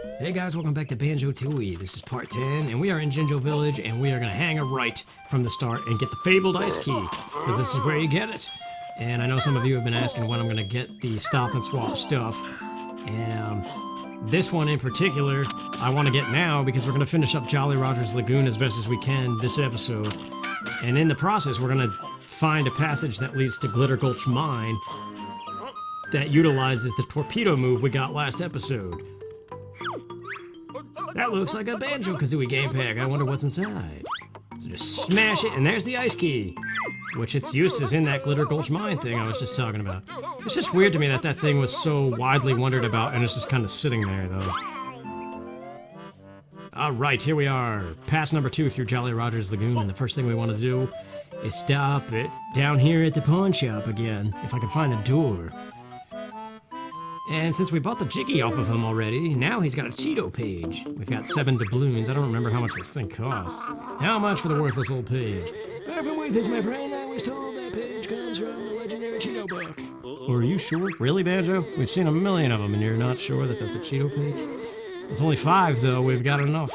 Hey guys, welcome back to Banjo-Tooie. This is part 10, and we are in Jinjo Village, and we are going to hang a right from the start and get the fabled ice key, because this is where you get it. And I know some of you have been asking when I'm going to get the stop and swap stuff, and this one in particular, I want to get now because we're going to finish up Jolly Roger's Lagoon as best as we can this episode. And in the process, we're going to find a passage that leads to Glitter Gultch Mine that utilizes the torpedo move we got last episode. That looks like a Banjo-Kazooie game pack. I wonder what's inside. So just smash it, and there's the ice key, which its use is in that Glitter Gultch Mine thing I was just talking about. It's just weird to me that that thing was so widely wondered about, and it's just kind of sitting there, though. Alright, here we are. Pass number 2 through Jolly Roger's Lagoon, and the first thing we want to do is stop it down here at the pawn shop again, if I can find the door. And since we bought the Jiggy off of him already, now he's got a cheato page. We've got 7 doubloons. I don't remember how much this thing costs. How much for the worthless old page? Far from worthless, my friend. I was told that page comes from the legendary Cheato book. Oh, are you sure? Really, Banjo? We've seen a million of them, and you're not sure that that's a Cheato page? It's only 5, though. We've got enough.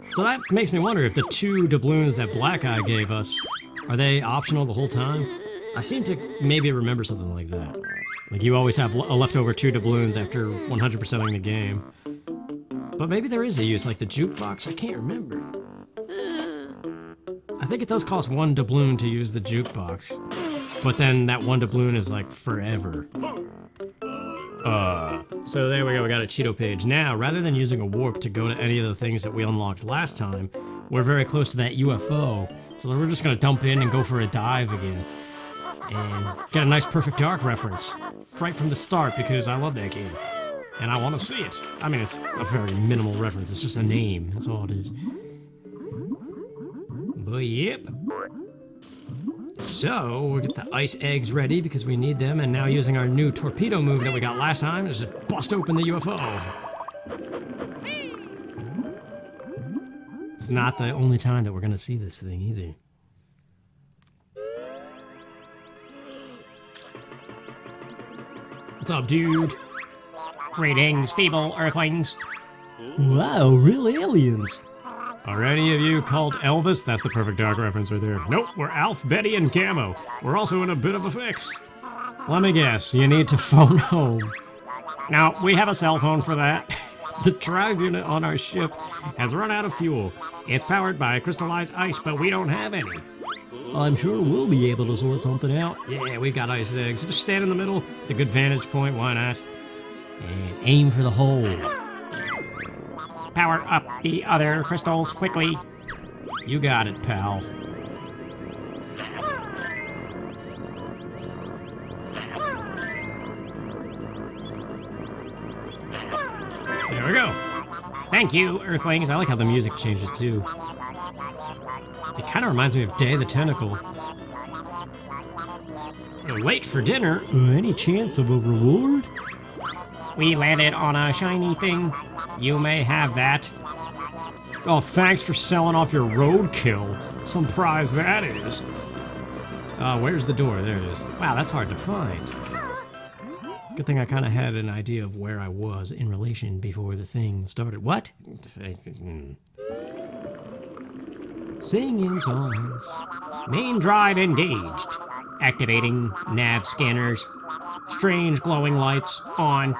So that makes me wonder if the 2 doubloons that Black Eye gave us, are they optional the whole time? I seem to maybe remember something like that. Like you always have a leftover 2 doubloons after 100%ing the game. But maybe there is a use, like the jukebox. I can't remember. I think it does cost 1 doubloon to use the jukebox. But then that 1 doubloon is like forever. So there we go, we got a Cheato page. Now, rather than using a warp to go to any of the things that we unlocked last time, we're very close to that UFO. So we're just gonna dump in and go for a dive again. And get a nice Perfect Dark reference right from the start because I love that game. And I want to see it. I mean, it's a very minimal reference. It's just a name. That's all it is. But yep. So, we'll get the ice eggs ready because we need them. And now using our new torpedo move that we got last time, is just bust open the UFO. It's not the only time that we're going to see this thing either. What's up, dude? Greetings, feeble earthlings. Wow, real aliens. Are any of you called Elvis? That's the Perfect Dark reference right there. Nope, we're Alf, Betty, and Camo. We're also in a bit of a fix. Let me guess, you need to phone home. Now, we have a cell phone for that. The drive unit on our ship has run out of fuel. It's powered by crystallized ice, but we don't have any. I'm sure we'll be able to sort something out. Yeah, we've got ice eggs. Just stand in the middle. It's a good vantage point. Why not? And aim for the hole. Power up the other crystals quickly. You got it, pal. There we go. Thank you, Earthlings. I like how the music changes, too. It kind of reminds me of Day of the Tentacle. We're late for dinner. Any chance of a reward? We landed on a shiny thing. You may have that. Oh, thanks for selling off your roadkill. Some prize that is. Where's the door? There it is. Wow, that's hard to find. Good thing I kind of had an idea of where I was in relation before the thing started. What? Singing songs. Main drive engaged. Activating nav scanners. Strange glowing lights on.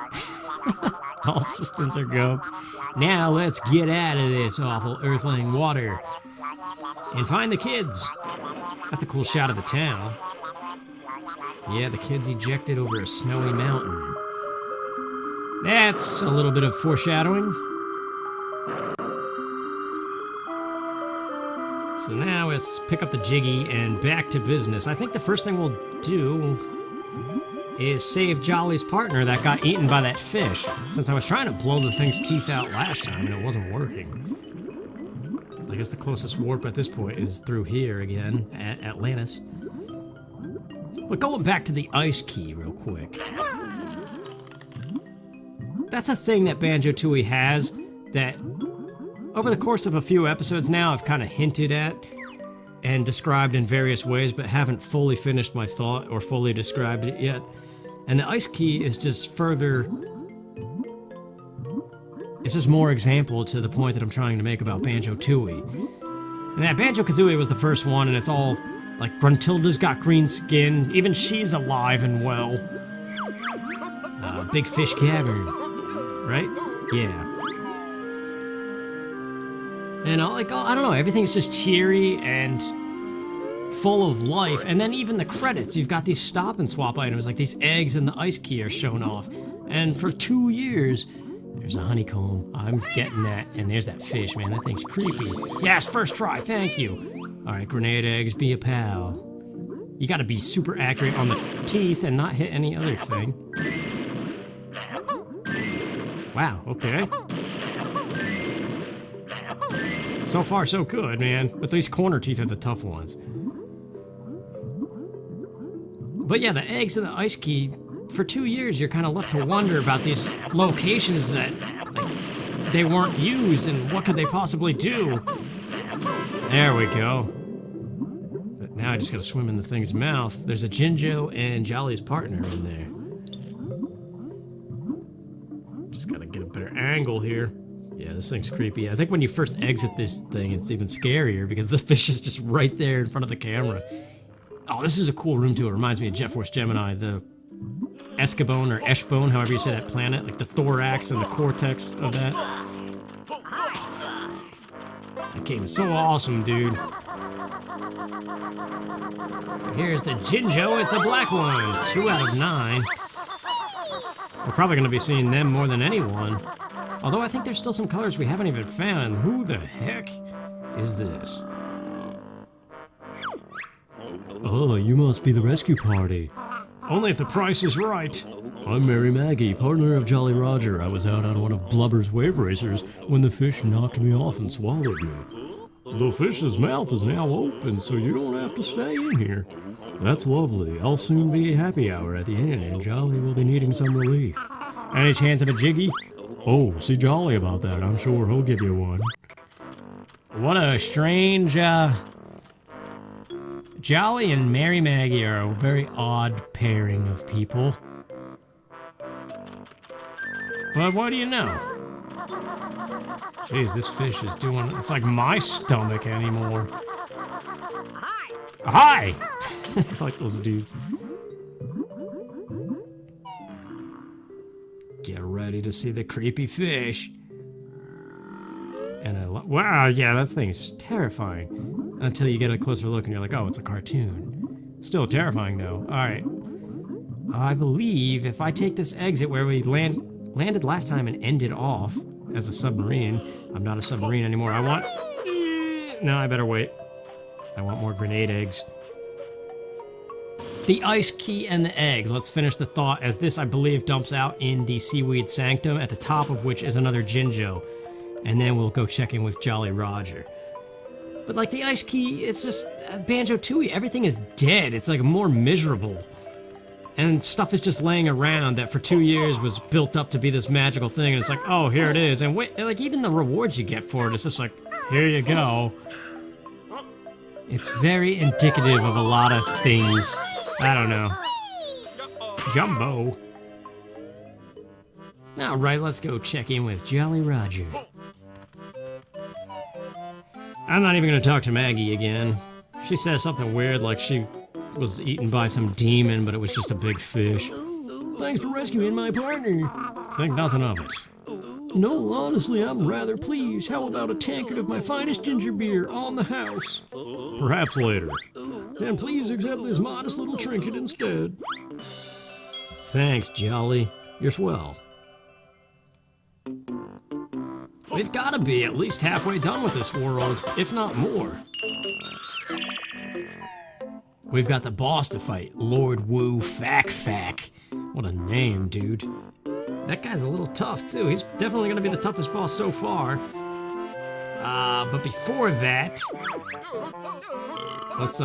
All systems are go. Now let's get out of this awful earthling water. And find the kids. That's a cool shot of the town. Yeah, the kids ejected over a snowy mountain. That's a little bit of foreshadowing. So now let's pick up the Jiggy and back to business. I think the first thing we'll do is save Jolly's partner that got eaten by that fish, since I was trying to blow the thing's teeth out last time and it wasn't working. I guess the closest warp at this point is through here again, at Atlantis. But going back to the ice key real quick. That's a thing that Banjo-Tooie has that over the course of a few episodes now I've kind of hinted at and described in various ways, but haven't fully finished my thought or fully described it yet. And the ice key is just further It's just more example to the point that I'm trying to make about Banjo-Tooie. And that Banjo-Kazooie was the first one, and it's all, like, Gruntilda's got green skin, even she's alive and well. Big Fish Cavern, right? Yeah. And I don't know, everything's just cheery and full of life. And then even the credits, you've got these stop and swap items, like these eggs and the ice key are shown off. And for 2 years, there's a honeycomb. I'm getting that. And there's that fish, man. That thing's creepy. Yes, first try, thank you. All right, grenade eggs, be a pal. You gotta be super accurate on the teeth and not hit any other thing. Wow, okay. So far, so good, man. But these corner teeth are the tough ones. But yeah, the eggs and the ice key, for 2 years, you're kind of left to wonder about these locations that, like, they weren't used, and what could they possibly do? There we go. But now I just gotta swim in the thing's mouth. There's a Jinjo and Jolly's partner in there. Just gotta get a better angle here. Yeah, this thing's creepy. I think when you first exit this thing, it's even scarier because the fish is just right there in front of the camera. Oh, this is a cool room too. It reminds me of Jet Force Gemini, the Escabone or Eshbone, however you say that planet, like the thorax and the cortex of that. That game is so awesome, dude. So here's the Jinjo. It's a black one. 2 out of 9. We're probably going to be seeing them more than anyone. Although I think there's still some colors we haven't even found. Who the heck is this? Oh, you must be the rescue party. Only if the price is right. I'm Maggie, partner of Jolly Roger. I was out on one of Blubber's wave racers when the fish knocked me off and swallowed me. The fish's mouth is now open, so you don't have to stay in here. That's lovely. I'll soon be happy hour at the inn, and Jolly will be needing some relief. Any chance of a Jiggy? Oh, see Jolly about that. I'm sure he'll give you one. What a strange, Jolly and Maggie are a very odd pairing of people. But what do you know? Jeez, this fish is doing... It's like my stomach anymore. Hi! I like those dudes. Get ready to see the creepy fish. And wow, yeah, that thing's terrifying. Until you get a closer look and you're like, oh, it's a cartoon. Still terrifying, though. Alright. I believe if I take this exit where we landed last time and ended off as a submarine. I'm not a submarine anymore. I want... No, I better wait. I want more grenade eggs. The ice key and the eggs. Let's finish the thought, as this, I believe, dumps out in the Seaweed Sanctum, at the top of which is another Jinjo. And then we'll go check in with Jolly Roger. But like the ice key, it's just Banjo-Tooie. Everything is dead. It's like more miserable. And stuff is just laying around that for 2 years was built up to be this magical thing. And it's like, oh, here it is. And wait, like even the rewards you get for it, it's just like, here you go. It's very indicative of a lot of things. I don't know. Jumbo. Alright, let's go check in with Jolly Roger. I'm not even gonna talk to Maggie again. She says something weird like she was eaten by some demon, but it was just a big fish. Thanks for rescuing my partner. Think nothing of it. No, honestly, I'm rather pleased. How about a tankard of my finest ginger beer on the house? Perhaps later. Then please accept this modest little trinket instead. Thanks, Jolly. You're swell. We've gotta be at least halfway done with this world, if not more. We've got the boss to fight, Lord Woo Fak Fak. What a name, dude. That guy's a little tough, too. He's definitely gonna be the toughest boss so far. But before that... Let's,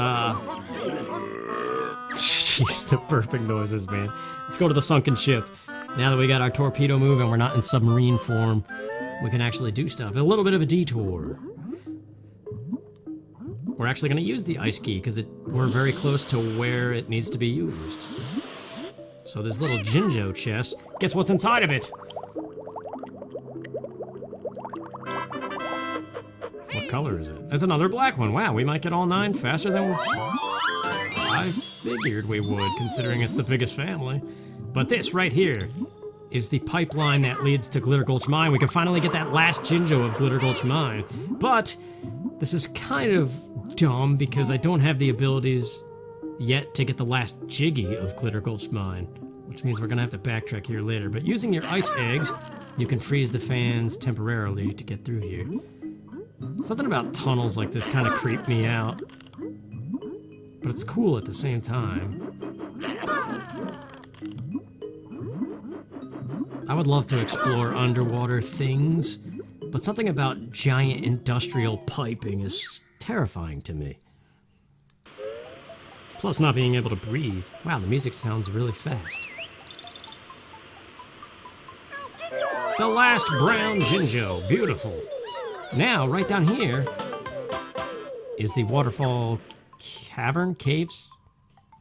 Jeez, the burping noises, man. Let's go to the sunken ship. Now that we got our torpedo move and we're not in submarine form, we can actually do stuff. A little bit of a detour. We're actually gonna use the ice key because we're very close to where it needs to be used. So this little Jinjo chest, guess what's inside of it? color is it? That's another black one. Wow, we might get all 9 faster than I figured we would, considering it's the biggest family. But this right here is the pipeline that leads to Glitter Gultch Mine. We can finally get that last jinjo of Glitter Gultch Mine. But this is kind of dumb because I don't have the abilities yet to get the last Jiggy of Glitter Gultch Mine, which means we're gonna have to backtrack here later. But using your ice eggs, you can freeze the fans temporarily to get through here. Something about tunnels like this kind of creep me out, but it's cool at the same time. I would love to explore underwater things, but something about giant industrial piping is terrifying to me. Plus not being able to breathe. Wow, the music sounds really fast. The last brown jinjo, beautiful. Now, right down here is the waterfall cavern, caves?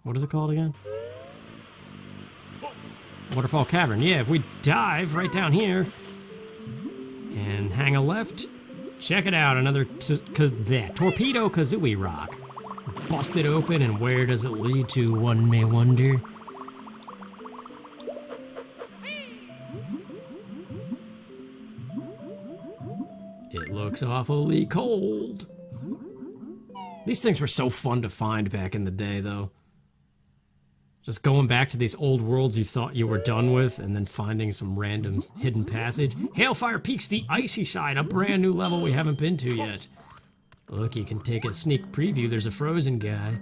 What is it called again? Waterfall cavern, yeah, if we dive right down here and hang a left, check it out, another torpedo Kazooie rock. Bust it open, and where does it lead to, one may wonder? It looks awfully cold. These things were so fun to find back in the day, though. Just going back to these old worlds you thought you were done with, and then finding some random hidden passage. Hailfire Peak's the icy side, a brand new level we haven't been to yet. Look, you can take a sneak preview. There's a frozen guy.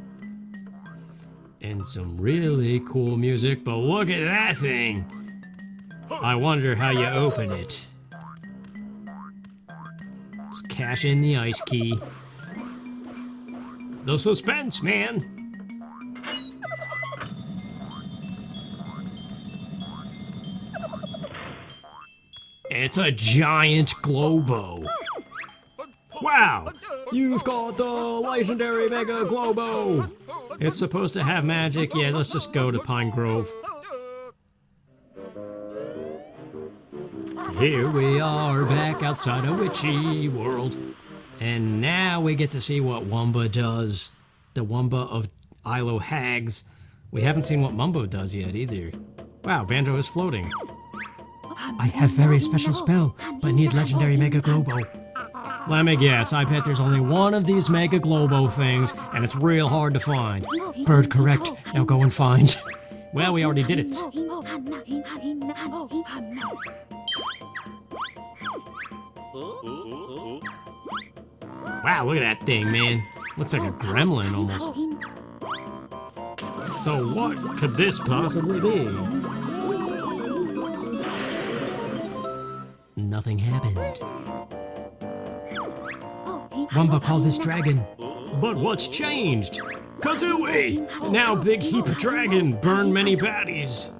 And some really cool music, but look at that thing! I wonder how you open it. Just cash in the ice key. The suspense, man! It's a giant Globo. Wow! You've got the legendary Mega Globo! It's supposed to have magic. Yeah, let's just go to Pine Grove. Here we are back outside a witchy world. And now we get to see what Wumba does. The Wumba of Ilo Hags. We haven't seen what Mumbo does yet either. Wow, Banjo is floating. I have very special spell, but need legendary Mega Globo. Let me guess, I bet there's only one of these Mega Globo things, and it's real hard to find. Bird correct, now go and find. Well, we already did it. Wow, look at that thing, man. Looks like a gremlin almost. So what could this possibly be? Nothing happened. Wumba called this dragon. But what's changed? Kazooie! Now big heap dragon, burn many baddies.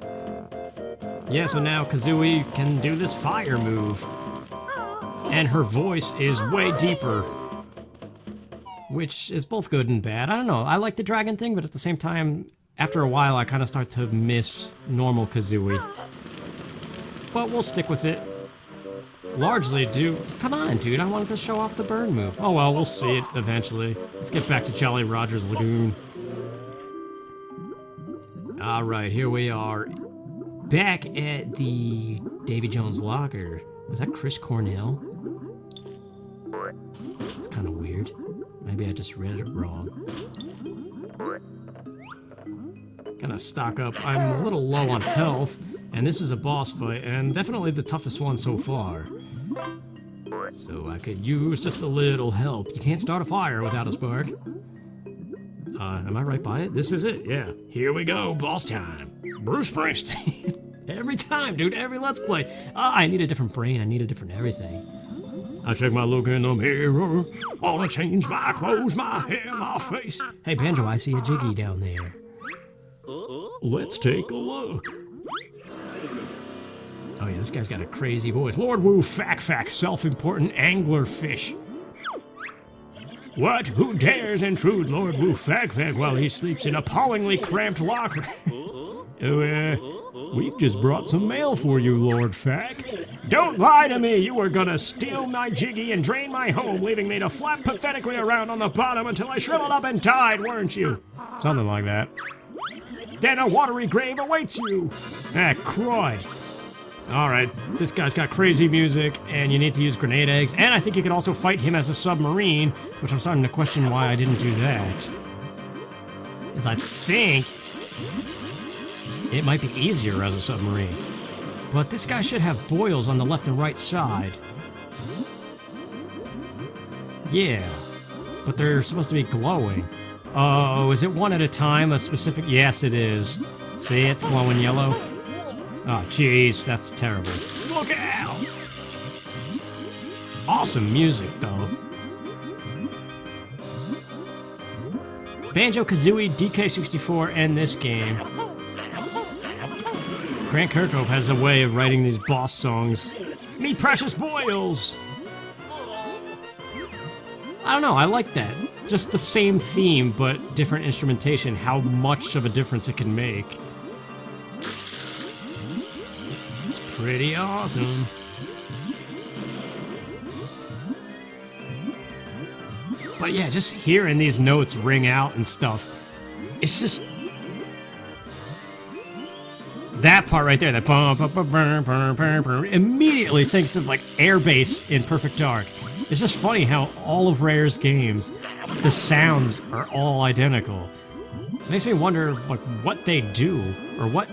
Yeah, so now Kazooie can do this fire move. And her voice is way deeper. Which is both good and bad. I don't know, I like the dragon thing, but at the same time, after a while I kind of start to miss normal Kazooie. But we'll stick with it. Largely, come on, dude, I wanted to show off the burn move. Oh well, we'll see it eventually. Let's get back to Jolly Roger's Lagoon. Alright, here we are. Back at the Davy Jones locker. Was that Chris Cornell? It's kind of weird. Maybe I just read it wrong. Gonna stock up. I'm a little low on health, and this is a boss fight, and definitely the toughest one so far. So I could use just a little help. You can't start a fire without a spark. Am I right by it? This is it, yeah. Here we go, boss time. Bruce Springsteen. Every time, dude, every Let's Play. I need a different brain, I need a different everything. I check my look in the mirror. Wanna change my clothes, my hair, my face. Hey, Banjo, I see a Jiggy down there. Let's take a look. Oh yeah, this guy's got a crazy voice. Lord Woo Fak Fak, self-important angler fish. What? Who dares intrude Lord Woo Fak Fak while he sleeps in appallingly cramped locker? We've just brought some mail for you, Lord Fak. Don't lie to me! You were gonna steal my Jiggy and drain my home, leaving me to flap pathetically around on the bottom until I shriveled up and died, weren't you? Something like that. Then a watery grave awaits you! Ah, crud. Alright, this guy's got crazy music, and you need to use grenade eggs, and I think you could also fight him as a submarine, which I'm starting to question why I didn't do that. Because I think it might be easier as a submarine. But this guy should have boils on the left and right side. Yeah, but they're supposed to be glowing. Oh, is it one at a time, a specific? Yes, it is. See, it's glowing yellow. Oh, jeez, that's terrible. Look out! Awesome music, though. Banjo-Kazooie, DK64, and this game. Grant Kirkhope has a way of writing these boss songs. Me precious boils! I don't know, I like that. Just the same theme, but different instrumentation. How much of a difference it can make. It's pretty awesome. But yeah, just hearing these notes ring out and stuff, it's just... that part right there, that bum, bum, bum, bum, bum, bum, bum, immediately thinks of like air bass in Perfect Dark. It's just funny how all of Rare's games, the sounds are all identical. It makes me wonder like what they do, or what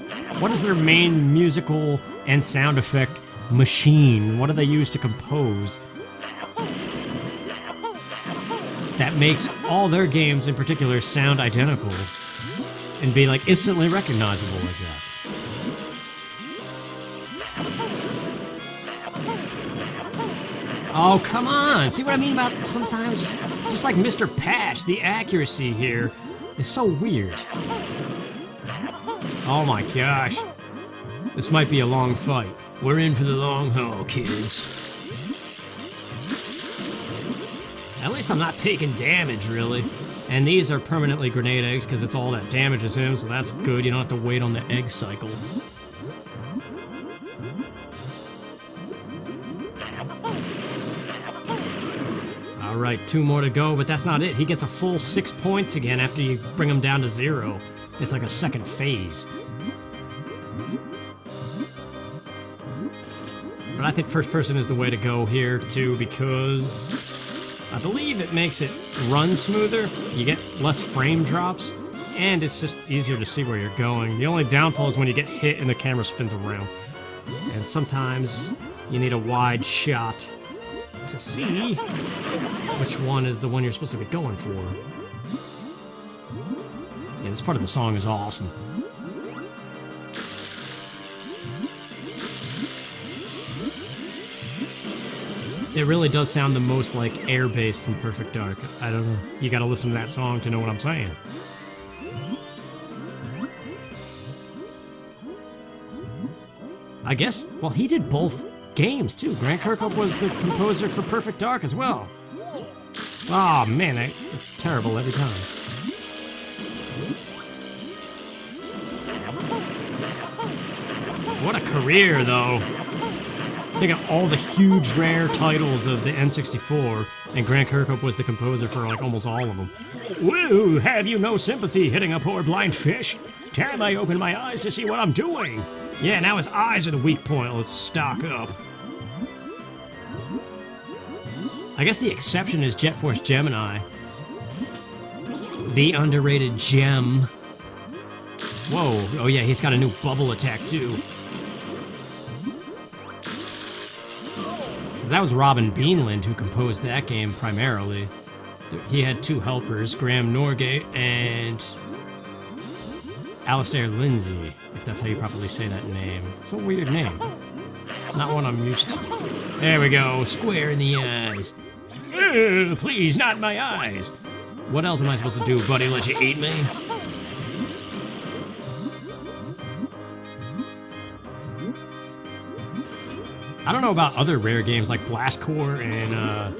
is their main musical and sound effect machine? What do they use to compose? That makes all their games in particular sound identical and be like instantly recognizable like that. Oh, come on! See what I mean about sometimes? Just like Mr. Patch, the accuracy here is so weird. Oh my gosh. This might be a long fight. We're in for the long haul, kids. At least I'm not taking damage, really. And these are permanently grenade eggs because it's all that damages him, so that's good. You don't have to wait on the egg cycle. Alright, 2 more to go, but that's not it. He gets a full 6 points again after you bring him down to 0. It's like a second phase. But I think first person is the way to go here, too, because I believe it makes it run smoother. You get less frame drops, and it's just easier to see where you're going. The only downfall is when you get hit and the camera spins around. And sometimes you need a wide shot to see which one is the one you're supposed to be going for. Yeah, this part of the song is awesome. It really does sound the most like air bass from Perfect Dark. I don't know. You gotta listen to that song to know what I'm saying. I guess, well, he did both games too. Grant Kirkhope was the composer for Perfect Dark as well. Oh man, it's terrible every time. What a career, though. Think of all the huge rare titles of the N64, and Grant Kirkhope was the composer for like almost all of them. Woo! Have you no sympathy hitting a poor blind fish? Time I open my eyes to see what I'm doing. Yeah, now his eyes are the weak point. Let's stock up. I guess the exception is Jet Force Gemini. The underrated gem. Whoa, oh yeah, he's got a new bubble attack too. That was Robin Beanland who composed that game primarily. He had 2 helpers, Graham Norgate and Alistair Lindsay, if that's how you properly say that name. It's a weird name. Not one I'm used to. There we go, square in the eyes. Ugh, please, not my eyes. What else am I supposed to do, buddy? Let you eat me? I don't know about other rare games like Blast Corps and, I don't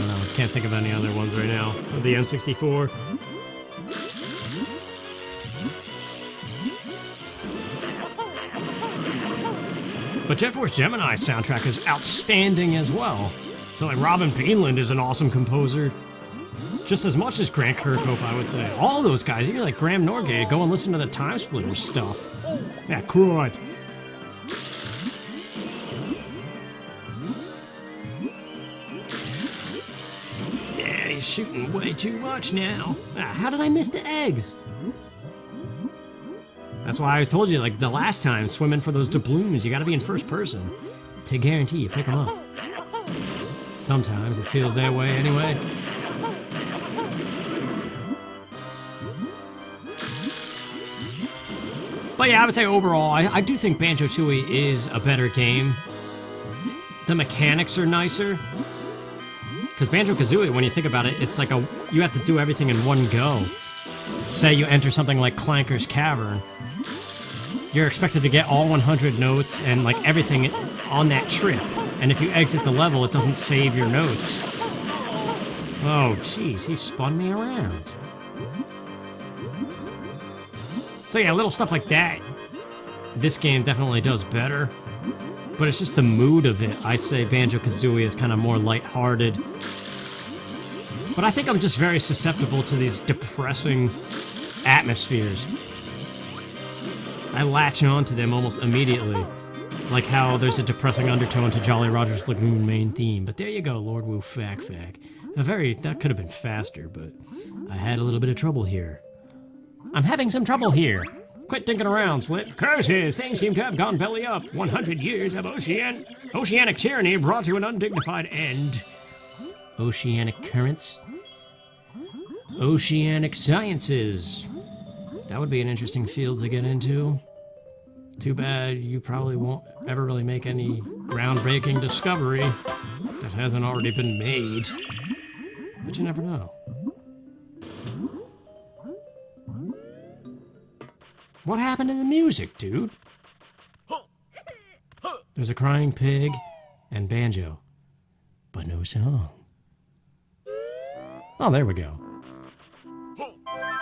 know, can't think of any other ones right now. The N64. But Jet Force Gemini's soundtrack is outstanding as well. So like Robin Beanland is an awesome composer. Just as much as Grant Kirkhope, I would say. All those guys, even like Graham Norgate, go and listen to the Time Splitters stuff. Yeah, crud. Yeah, he's shooting way too much now. How did I miss the eggs? That's why I told you, like the last time, swimming for those doubloons, you gotta be in first person to guarantee you pick them up. Sometimes it feels that way anyway. But yeah, I would say overall, I do think Banjo-Tooie is a better game. The mechanics are nicer. Because Banjo-Kazooie, when you think about it, it's like you have to do everything in one go. Say you enter something like Clanker's Cavern. You're expected to get all 100 notes and like everything on that trip. And if you exit the level, it doesn't save your notes. Oh, jeez, he spun me around. So yeah, little stuff like that. This game definitely does better. But it's just the mood of it. I say Banjo-Kazooie is kind of more lighthearted. But I think I'm just very susceptible to these depressing atmospheres. I latch on to them almost immediately. Like how there's a depressing undertone to Jolly Roger's Lagoon main theme. But there you go, Lord Woo Fak Fak. That could have been faster, but I had a little bit of trouble here. I'm having some trouble here. Quit dinking around, Slit. Curses! Things seem to have gone belly up. 100 years of oceanic tyranny brought to an undignified end. Oceanic currents? Oceanic sciences. That would be an interesting field to get into. Too bad you probably won't ever really make any groundbreaking discovery that hasn't already been made. But you never know. What happened to the music, dude? There's a crying pig and banjo, but no song. Oh, there we go.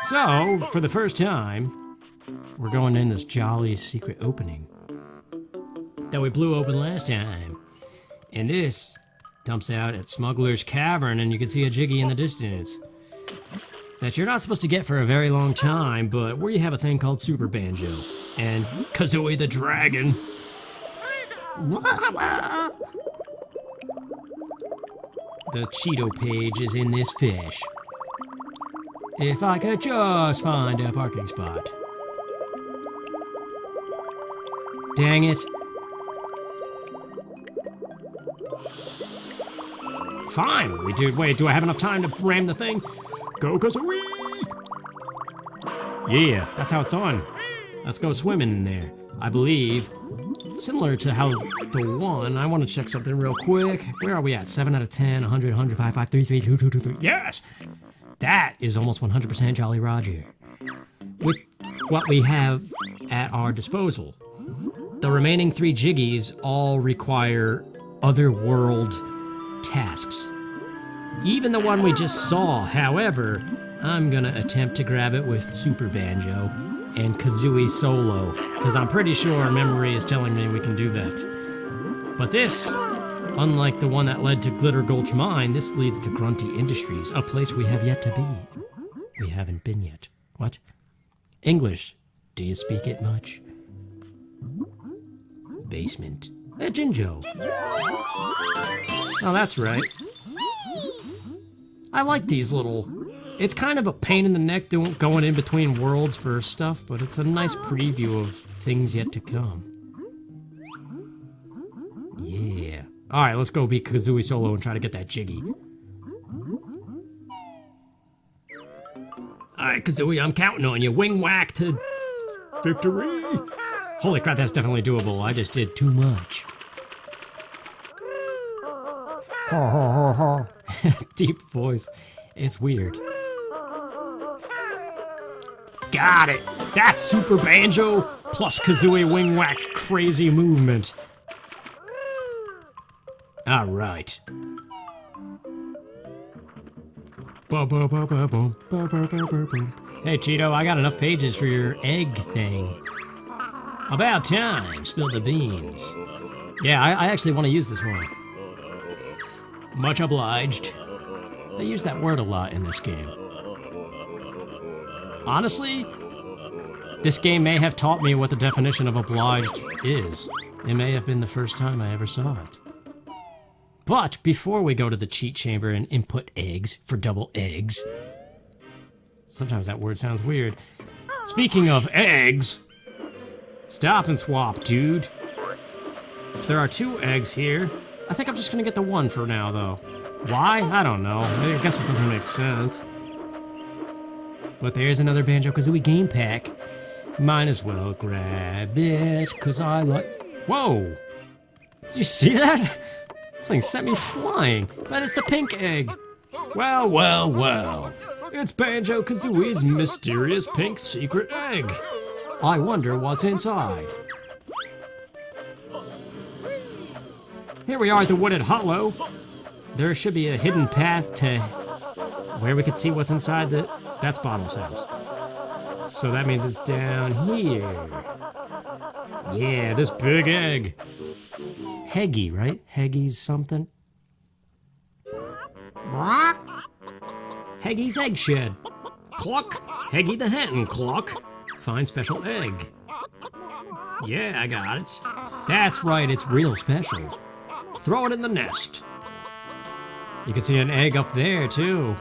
So, for the first time, we're going in this jolly secret opening that we blew open last time. And this dumps out at Smuggler's Cavern, and you can see a Jiggy in the distance that you're not supposed to get for a very long time, but where you have a thing called Super Banjo and Kazooie the Dragon. The Cheato page is in this fish. If I could just find a parking spot. Dang it. Finally, dude. Wait, do I have enough time to ram the thing? Go Kazooie! Yeah, that's how it's done. Let's go swimming in there. I believe, similar to how the one, I want to check something real quick. Where are we at? 7 out of 10, 100, 105, 5, 3, 3, 2, 2, 2, 3. Yes! That is almost 100% Jolly Roger. With what we have at our disposal. The remaining 3 Jiggies all require otherworld tasks. Even the one we just saw, however, I'm gonna attempt to grab it with Super Banjo and Kazooie solo, because I'm pretty sure memory is telling me we can do that. But this, unlike the one that led to Glitter Gultch Mine, this leads to Grunty Industries, a place we have yet to be. We haven't been yet. What? English. Do you speak it much? Basement. A jinjo. Oh, that's right. I like these little... It's kind of a pain in the neck going in between worlds for stuff, but it's a nice preview of things yet to come. Yeah. Alright, let's go be Kazooie solo and try to get that Jiggy. Alright, Kazooie, I'm counting on you. Wing whack to victory! Holy crap, that's definitely doable. I just did too much. Deep voice. It's weird. Got it! That's Super Banjo plus Kazooie Wing Whack crazy movement. Alright. Hey Cheato, I got enough pages for your egg thing. About time, spill the beans. Yeah, I actually want to use this one. Much obliged. They use that word a lot in this game. Honestly, this game may have taught me what the definition of obliged is. It may have been the first time I ever saw it. But before we go to the cheat chamber and input eggs for double eggs, sometimes that word sounds weird. Speaking of eggs, stop and swap, dude. There are 2 eggs here. I think I'm just gonna get the 1 for now, though. Why? I don't know. I guess it doesn't make sense. But there's another Banjo-Kazooie game pack. Might as well grab it, cause I like... Whoa! Did you see that? This thing sent me flying. That is the pink egg. Well, well, well. It's Banjo-Kazooie's mysterious pink secret egg. I wonder what's inside. Here we are at the wooded hollow. There should be a hidden path to where we could see what's inside that's Bottle's house. So that means it's down here. Yeah, this big egg. Heggy, right? Heggy's something. Heggy's egg shed. Cluck. Heggy the hen. Cluck. Find special egg. Yeah, I got it. That's right, it's real special. Throw it in the nest. You can see an egg up there, too.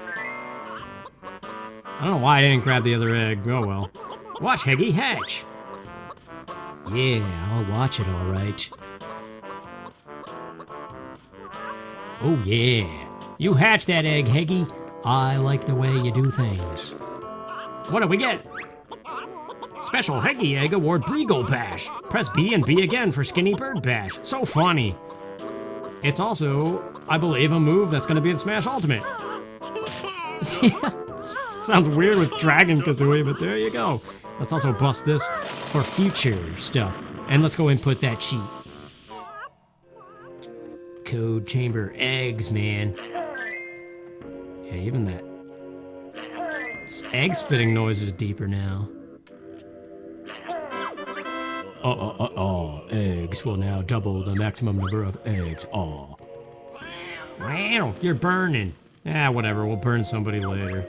I don't know why I didn't grab the other egg. Oh well. Watch Heggy hatch. Yeah, I'll watch it all right. Oh yeah. You hatch that egg, Heggy. I like the way you do things. What do we get? Special Heggy Egg Award Breagle Bash. Press B and B again for Skinny Bird Bash. So funny. It's also, I believe, a move that's going to be in Smash Ultimate. Sounds weird with Dragon Kazooie, but there you go. Let's also bust this for future stuff. And let's go input that cheat. Code chamber eggs, man. Yeah, even that egg spitting noise is deeper now. Eggs will now double the maximum number of eggs. Aw. Wow, you're burning. Ah, whatever, we'll burn somebody later.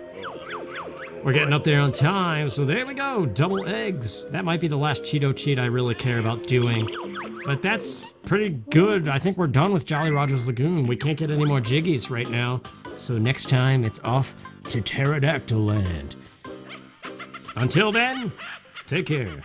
We're getting up there on time, so there we go, double eggs. That might be the last Cheeto cheat I really care about doing. But that's pretty good. I think we're done with Jolly Roger's Lagoon. We can't get any more Jiggies right now. So next time, it's off to Pterodactyl Land. Until then, take care.